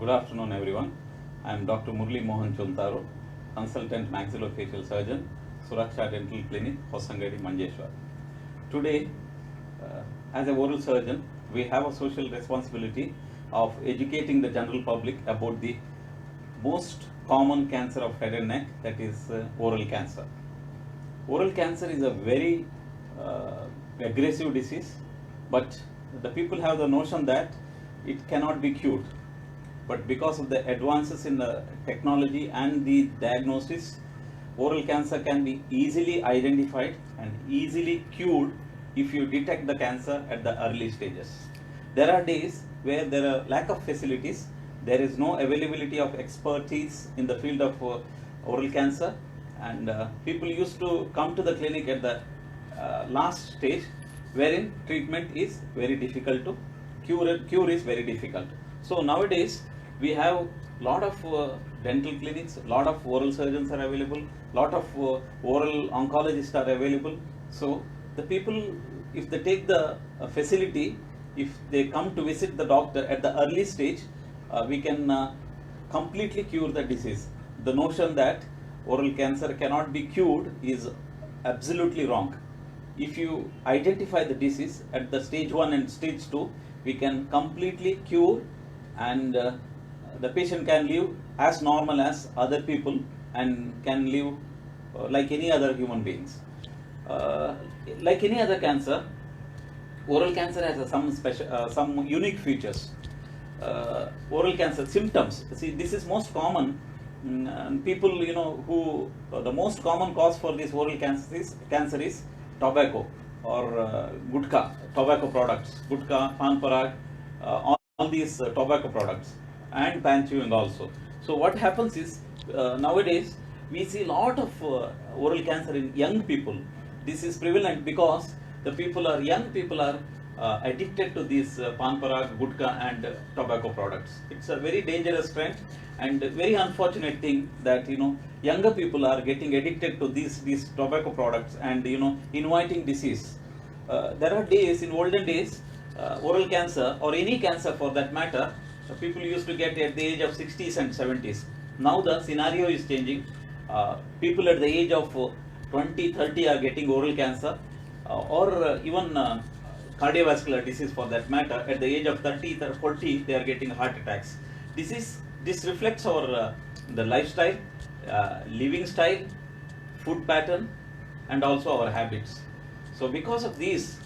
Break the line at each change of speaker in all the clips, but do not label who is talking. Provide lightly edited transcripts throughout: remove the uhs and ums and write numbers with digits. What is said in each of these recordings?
Good afternoon, everyone. I am Dr. Murli Mohan Chuntaru, Consultant Maxillofacial Surgeon, Suraksha Dental Clinic, Hosangadi, Manjeshwar. Today, as a oral surgeon, we have a social responsibility of educating the general public about the most common cancer of head and neck, that is oral cancer. Oral cancer is a very aggressive disease, but the people have the notion that it cannot be cured. But because of the advances in the technology and the diagnosis, oral cancer can be easily identified and easily cured if you detect the cancer at the early stages. There are days where there are lack of facilities, there is no availability of expertise in the field of oral cancer, and people used to come to the clinic at the last stage, wherein treatment is very difficult to cure is very difficult. So nowadays we have lot of dental clinics, lot of oral surgeons are available, lot of oral oncologists are available. So the people, if they take the facility, if they come to visit the doctor at the early stage, we can completely cure the disease. The notion that oral cancer cannot be cured is absolutely wrong. If you identify the disease at the stage 1 and stage 2, we can completely cure, and the patient can live as normal as other people and can live like any other human beings. Like any other cancer, oral cancer has some unique features. Oral cancer symptoms, see, this is most common. People, who the most common cause for this oral cancer is tobacco or gutka, tobacco products, gutka, pan parag, all these tobacco products, and pan chewing also. So what happens is, nowadays we see a lot of oral cancer in young people. This is prevalent because young people are addicted to these pan parag, gutka and tobacco products. It's a very dangerous trend and very unfortunate thing that younger people are getting addicted to these tobacco products and inviting disease. There are days, in olden days, oral cancer or any cancer for that matter, people used to get at the age of 60s and 70s. Now the scenario is changing. People at the age of 20, 30 are getting oral cancer, or even cardiovascular disease for that matter. At the age of 30, 40, they are getting heart attacks. This reflects our the lifestyle, living style, food pattern, and also our habits. So because of these,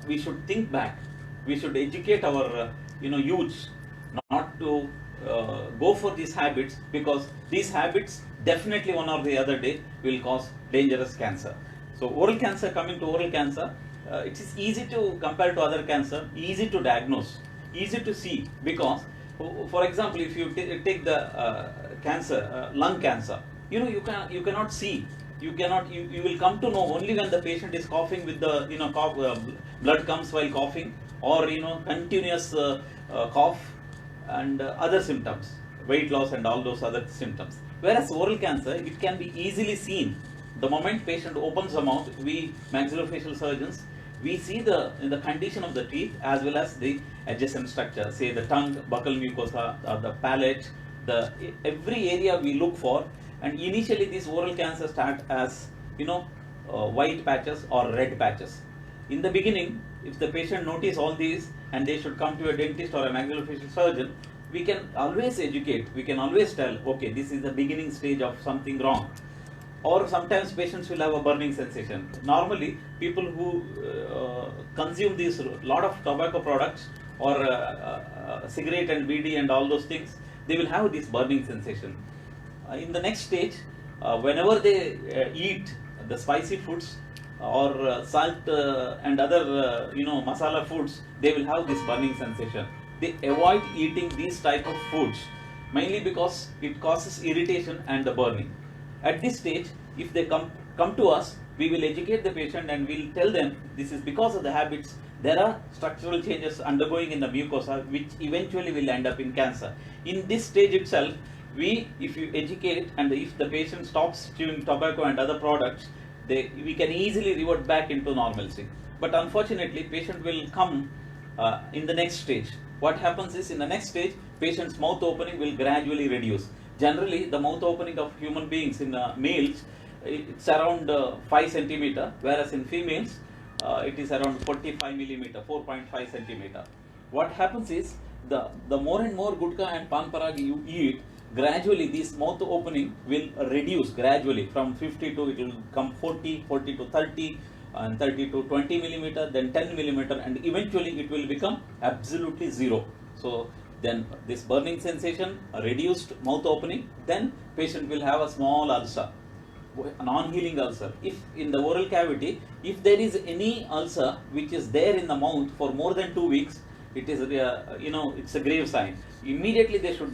we should think back. We should educate our youths not to go for these habits, because these habits definitely one or the other day will cause dangerous cancer. So oral cancer, coming to oral cancer, it is easy to compare to other cancer, easy to diagnose, easy to see, because for example, if you take the cancer, lung cancer, you cannot see, you will come to know only when the patient is coughing with the blood comes while coughing, or continuous cough and other symptoms, weight loss and all those other symptoms. Whereas oral cancer, it can be easily seen. The moment patient opens the mouth, we maxillofacial surgeons, we see the condition of the teeth as well as the adjacent structure, say the tongue, buccal mucosa, the palate, every area we look for. And initially these oral cancers start as white patches or red patches. In the beginning, if the patient notice all these and they should come to a dentist or a maxillofacial surgeon, we can always educate, we can always tell, okay, this is the beginning stage of something wrong. Or sometimes patients will have a burning sensation. Normally, people who consume these lot of tobacco products or cigarette and BD and all those things, they will have this burning sensation. In the next stage, whenever they eat the spicy foods or salt and other masala foods, they will have this burning sensation. They avoid eating these type of foods, mainly because it causes irritation and the burning. At this stage, if they come to us, we will educate the patient and we'll tell them this is because of the habits. There are structural changes undergoing in the mucosa which eventually will end up in cancer. In this stage itself, if you educate and if the patient stops chewing tobacco and other products, we can easily revert back into normalcy. But unfortunately, patient will come in the next stage. what happens is in the next stage, patient's mouth opening will gradually reduce. Generally, the mouth opening of human beings in males, it's around 5 centimeter, whereas in females, it is around 45 millimeter, 4.5 centimeter. What happens is the more and more gutka and pan parag you eat, gradually this mouth opening will reduce gradually from 50 to, it will come 40, 40 to 30, and 30 to 20 millimeter, then 10 millimeter, and eventually it will become absolutely zero. So then this burning sensation, a reduced mouth opening, then patient will have a small ulcer, a non-healing ulcer. If in the oral cavity, if there is any ulcer which is there in the mouth for more than 2 weeks, it is it's a grave sign. Immediately they should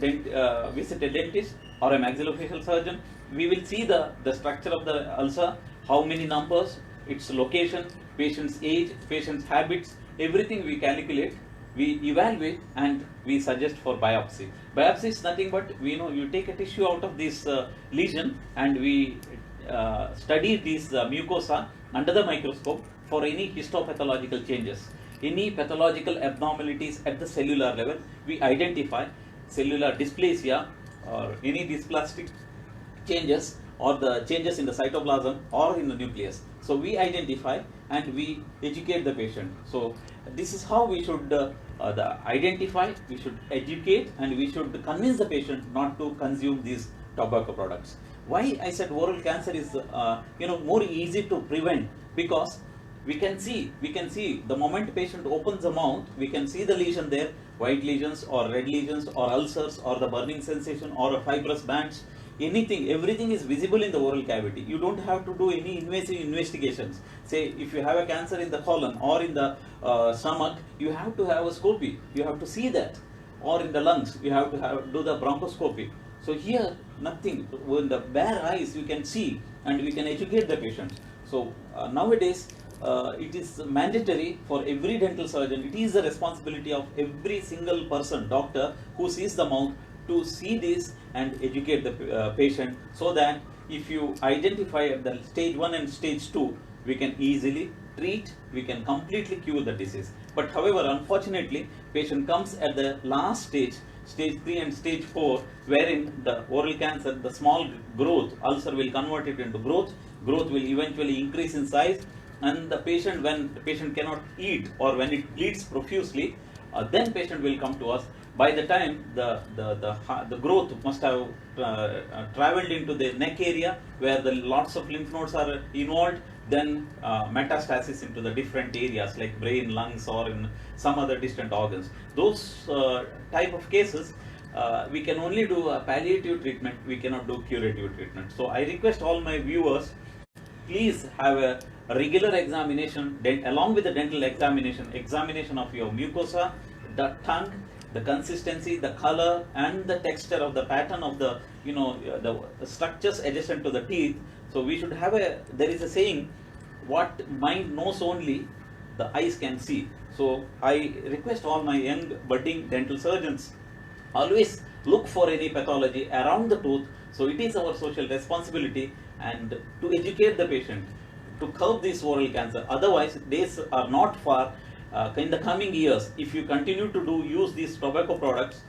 visit a dentist or a maxillofacial surgeon. We will see the structure of the ulcer, how many numbers, its location, patient's age, patient's habits, everything we calculate, we evaluate, and we suggest for biopsy. Biopsy is nothing but, you take a tissue out of this lesion, and we study this mucosa under the microscope for any histopathological changes. Any pathological abnormalities at the cellular level, we identify cellular dysplasia or any dysplastic changes, or the changes in the cytoplasm or in the nucleus. So we identify and we educate the patient. So this is how we should identify, we should educate, and we should convince the patient not to consume these tobacco products. Why I said oral cancer is more easy to prevent? Because we can see the moment patient opens the mouth, we can see the lesion there, white lesions or red lesions or ulcers or the burning sensation or fibrous bands, anything, everything is visible in the oral cavity. You don't have to do any invasive investigations. Say if you have a cancer in the colon or in the stomach, you have to have a scopy, you have to see that, or in the lungs, you have to do the bronchoscopy. So here nothing, with the bare eyes you can see, and we can educate the patient. So nowadays it is mandatory for every dental surgeon, it is the responsibility of every single person, doctor, who sees the mouth, to see this and educate the patient, so that if you identify at the stage 1 and stage 2, we can easily treat, we can completely cure the disease. But however, unfortunately, patient comes at the last stage, stage 3 and stage 4, wherein the oral cancer, the small growth, ulcer will convert it into growth will eventually increase in size, and the patient, when the patient cannot eat or when it bleeds profusely, then patient will come to us. By the time the growth must have traveled into the neck area, where the lots of lymph nodes are involved, then metastasis into the different areas like brain, lungs, or in some other distant organs. Those type of cases, we can only do a palliative treatment, we cannot do curative treatment. So I request all my viewers, please have a regular examination along with the dental examination of your mucosa, the tongue, the consistency, the color, and the texture of the pattern of the the structures adjacent to the teeth. So we should have there is a saying, what mind knows only, the eyes can see. So I request all my young budding dental surgeons, always look for any pathology around the tooth. So it is our social responsibility, and to educate the patient to curb this oral cancer. Otherwise, days are not far. In the coming years, if you continue to use these tobacco products,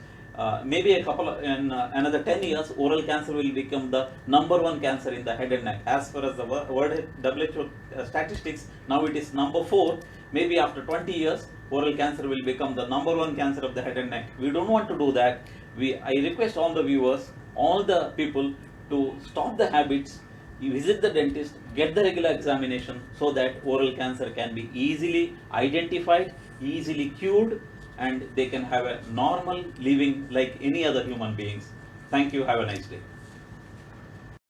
maybe another 10 years, oral cancer will become the #1 cancer in the head and neck. As far as the World WHO statistics, now it is #4. Maybe after 20 years, oral cancer will become the #1 cancer of the head and neck. We don't want to do that. I request all the viewers, all the people, to stop the habits. You visit the dentist, get the regular examination, so that oral cancer can be easily identified, easily cured, and they can have a normal living like any other human beings. Thank you. Have a nice day.